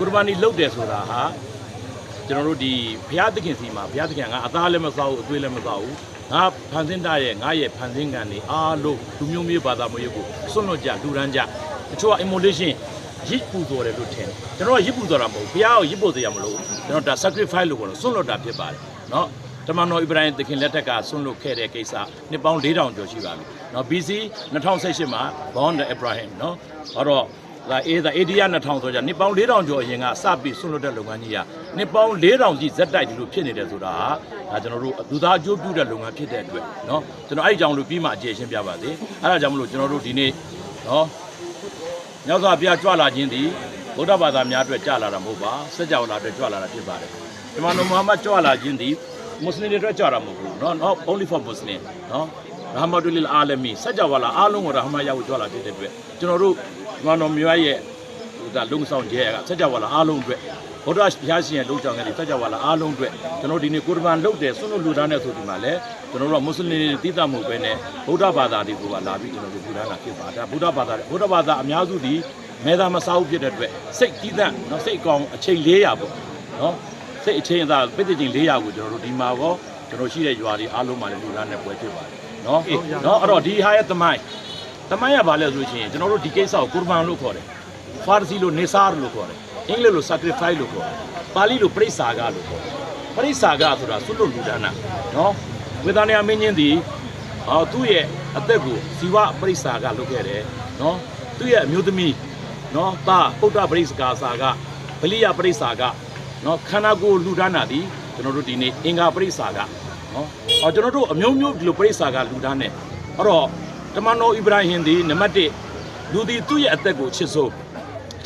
ကုရ်ဘာနီလုပ်တယ်ဆိုတာဟာကျွန်တော်တို့ဒီဘုရားသခင်စီမှာဘုရားသခင်ကအသားလည်းမစားဘူးအသွေးလည်းမစားဘူးငါဖန်ဆင်းတာရဲ့ငါရဲ့ဖန်ဆင်းကန်တွေအားလုံးလူမျိုးမျိုးဘာသာမျိုးကိုစွန့်လွတ်ကြလူရန်ကြတချို့က immolation ရစ်ပူတော်တယ်လို့ထင်တယ်ကျွန်တော်ကရစ်ပူတော်တာမဟုတ်ဘုရားကိုရစ်ပူစေရမလို့ကျွန်တော်ဒါ sacrifice လို့ခေါ်လို့စွန့်လွတ်တာဖြစ်ပါတယ်နော်တမန်တော်ဣဗရာဟင်သခင်လက်ထက်ကဆွန့်လွတ်ခဲ့တဲ့ကိစ္စနှစ်ပေါင်း4000ကျော်ရှိပါပြီ။နော် BC 2018မှာ Born Abraham နော်။အဲ့တော့ဒါAD 2000ဆိုကြနှစ်ပေါင်း4000ကျော်အရင်ကစပြီးဆွန့်လွတ်တဲ့လုပ်ငန်းကြီးကနှစ်ပေါင်း4000ကြီးဇက်တိုက်ဒီလိုဖြစ်နေတယ်ဆိုတာဒါကျွန်တော်တို့လူသားအကျိုးပြုတဲ့လုပ်ငန်းဖြစ်တဲ့အတွက်နော်ကျွန်တော်အဲ့ဒီကြောင့်လို့ပြီးမှအကျေရှင်းပြပါသေး။အဲ့ဒါကြောင့်မလို့ကျွန်တော်တို့ဒီနေ့နော်မြောက်စွာဘုရားကြွလာခြင်းဒီဗုဒ္ဓဘာသာများအတွက်ကြလာတာမဟုတ်ပါစัจ java လာအတွက်ကြွလာတာဖြစ်ပါတယ်။တမန်တော်မုဟမ္မဒ်ကြွလာခြင်းဒီမွတ်စလင်တွေအတွက်ကြွတာမဟုတ်ဘူးနော် not only for muslim နော်ရာဟမတ်တူလီအာလမီစัจ java လာအားလုံးကိုရာဟမတ်ရောက်ကြွလာဖြစ်တဲ့အတွက်ကျွန်တော်တို့ဒီမှာတော်မြို့ရဲ့ဒါလုံဆောင်ကျဲကစัจ java လာအားလုံးအတွက်ဗုဒ္ဓဘုရားရှင်ရဲ့လုံဆောင်တဲ့စัจ java လာအားလုံးအတွက်ကျွန်တော်ဒီနေ့ကုရ်ဘာန်လုပ်တယ်ဆွလို့လူသားနဲ့ဆိုဒီမှာလဲကျွန်တော်တို့ကမွတ်စလင်တွေတည်တတ်မှုပဲနဲ့ဗုဒ္ဓဘာသာတွေကိုပါလာပြီးကျွန်တော်တို့လူသားတာဖြစ်ပါဒါဗုဒ္ဓဘာသာအများစုဒီမဲသားမစားဘူးဖြစ်တဲ့အတွက်စိတ်တည်တတ်နော်စိတ်အကောင်အချိန်400ပေါ့နော်စိတ်အချင်းသာပိတ်ချိန်400ကိုကျွန်တော်တို့ဒီမှာရောကျွန်တော်ရှိတဲ့ရွာတွေအားလုံးမှာလည်းလူသားနဲ့ပွဲဖြစ်ပါတယ်နော်နော်အဲ့တော့ဒီဟာရဲ့တမိုင်းကဘာလဲဆိုရင်ကျွန်တော်တို့ဒီကိစ္စကိုကုရ်ဘာန်လို့ခေါ်တယ်ဖာရစီလို့နေဆာလို့ခေါ်တယ်အင်္ဂလိပ်လို့ sacrifice လို့ခေါ်တယ်ပါဠိလို့ပရိစ္ဆာကလို့ခေါ်တယ်ပရိစ္ဆာကဆိုတာဆွလို့လူဒါနနော်ဝေဒနာမင်းချင်းဒီသူ့ရဲ့အသက်ကိုဇီဝပရိစ္ဆာကလုပ်ခဲ့တယ်နော်သူ့ရဲ့အမျိုးသမီးနော်သားပုဒ္ဒပရိစ္ဆာစာကဗလိယပရိစ္ဆာကနော်ခန္ဓာကိုယ်လူဒါနာဒီကျွန်တော်တို့ဒီနေ့အင်္ဂါပရိစ္ဆာကနော်ကျွန်တော်တို့အမျိုးမျိုးဒီလိုပရိစ္ဆာကလူဒါနဲ့အဲ့တော့တမန်တော်ဣဗရာဟင်ဒီနံပါတ်1လူဒီသူ့ရဲ့အသက်ကိုချစ်ဆုံး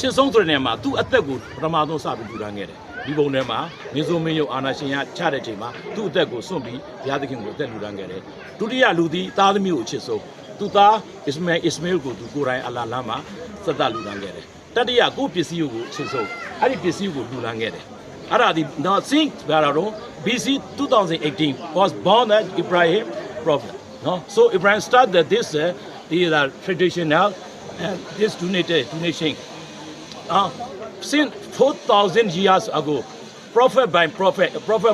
ဆိုတဲ့နေရာမှာသူ့အသက်ကိုပထမဆုံးစပြီးလူဒါခဲ့တယ်ဒီပုံထဲမှာမင်းစိုးမင်းရုပ်အာနာရှင်ရချတဲ့ချိန်မှာသူ့အသက်ကိုစွန့်ပြီးဘုရားသခင်ကိုအသက်လူဒါခဲ့တယ်ဒုတိယလူဒီသားသမီးကိုချစ်ဆုံးသူသားအစ္စမေလ်ကိုသူကိုယ်တိုင်အလာလာမှာစက်တလူဒါခဲ့တယ်တတိယကိုပစ္စည်းကိုချစ်ဆုံးအဲ့ဒီပစ္စည်းကိုလူဒါခဲ့တယ်အဲ့ဒါဒီ now think ဘာလို့ BC 2018 was born as Ibrahim prophet no so Ibrahim started this traditional and this donation since 4,000 years ago prophet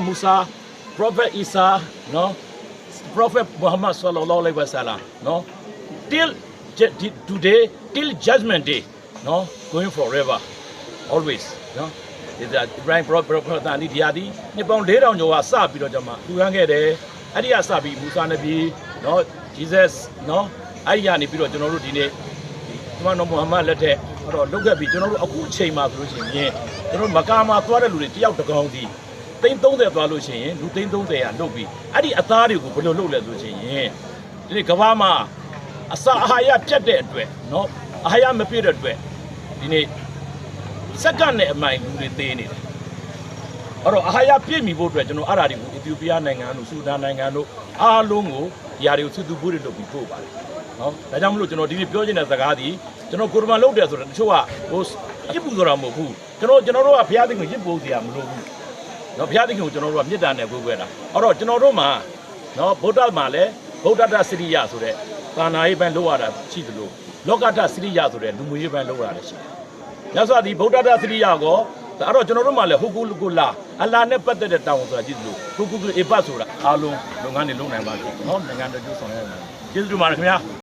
Musa prophet Isa no prophet Muhammad sallallahu alaihi wasallam no till today till judgment day no going forever always no is that Ibrahim prophet တာဒီတရားဒီနှစ်ပေါင်း4000ကျော်ကစပြီးတော့ကျွန်မလူရန်ခဲ့တယ်အဲ့ဒီကစပြီးမူဆာနဗီနော် Jesus နော်အဲ့ဒီကနေပြီးတော့ကျွန်တော်တို့ဒီနေ့ဒီမှာနော်မုဟမ္မဒ်လက်ထက်အဲ့တော့လုပ်ခဲ့ပြီးကျွန်တော်တို့အခုအချိန်မှာဆိုလို့ရှိရင်ကျွန်တော်မကာမှာသွားတဲ့လူတွေတယောက်တစ်ကောင်စီသိန်း30သွားလို့ရှိရင်လူသိန်း30ကလုတ်ပြီးအဲ့ဒီအသားတွေကိုဘယ်လိုလုပ်လဲဆိုရှင်ရင်ဒီနေ့ကဘာမှာအစာအာဟာရပြတ်တဲ့အတွက်နော်အာဟာရမပြည့်တဲ့အတွက်ဒီနေ့စက္ကန့်နဲ့အမိုင်လူတွေသေးနေတယ်အဲ့တော့အာဟာရပြည့်မီဖို့အတွက်ကျွန်တော်အဲ့ဒါတွေကိုအီသီယိုးပီးယားနိုင်ငံတို့ဆူဒန်နိုင်ငံတို့အားလုံးကိုဒီဟာတွေကိုစုသူပိုးတွေလုပ်ပြီးပို့ပါတယ်နော်ဒါကြောင့်မလို့ကျွန်တော်ဒီနေ့ပြောချင်တဲ့စကားဒီကျွန်တော်ကုရ်ဘာန်လုပ်တယ်ဆိုတော့တချို့ကဟိုရစ်ပူဆိုတာမဟုတ်ဘူးကျွန်တော်တို့ကဘုရားသခင်ကိုရစ်ပူစရာမလိုဘူးနော်ဘုရားသခင်ကိုကျွန်တော်တို့ကမေတ္တာနဲ့ကိုးကွယ်တာအဲ့တော့ကျွန်တော်တို့မှာနော်ဗုဒ္ဓမှာလည်းဗုဒ္ဓတစရိယဆိုတဲ့သာနာရေးပိုင်းလုပ်ရတာရှိသလိုလောကတစရိယဆိုတဲ့လူမှုရေးပိုင်းလုပ်ရတာရှိတယ်ညဆိုဒီဗုဒ္ဓတစရိယကိုအဲ့တော့ကျွန်တော်တို့မှလည်းဟူကူလကူလာအလာနဲ့ပတ်သက်တဲ့တောင်းဆိုတာကြည့်သလိုဟူကူလအေပတ်ဆိုတာအားလုံးလုပ်ငန်းတွေလုပ်နိုင်ပါစေနော်နိုင်ငံတော်ကျိုးဆောင်ရမယ်ကျေးဇူးတင်ပါတယ်ခင်ဗျာ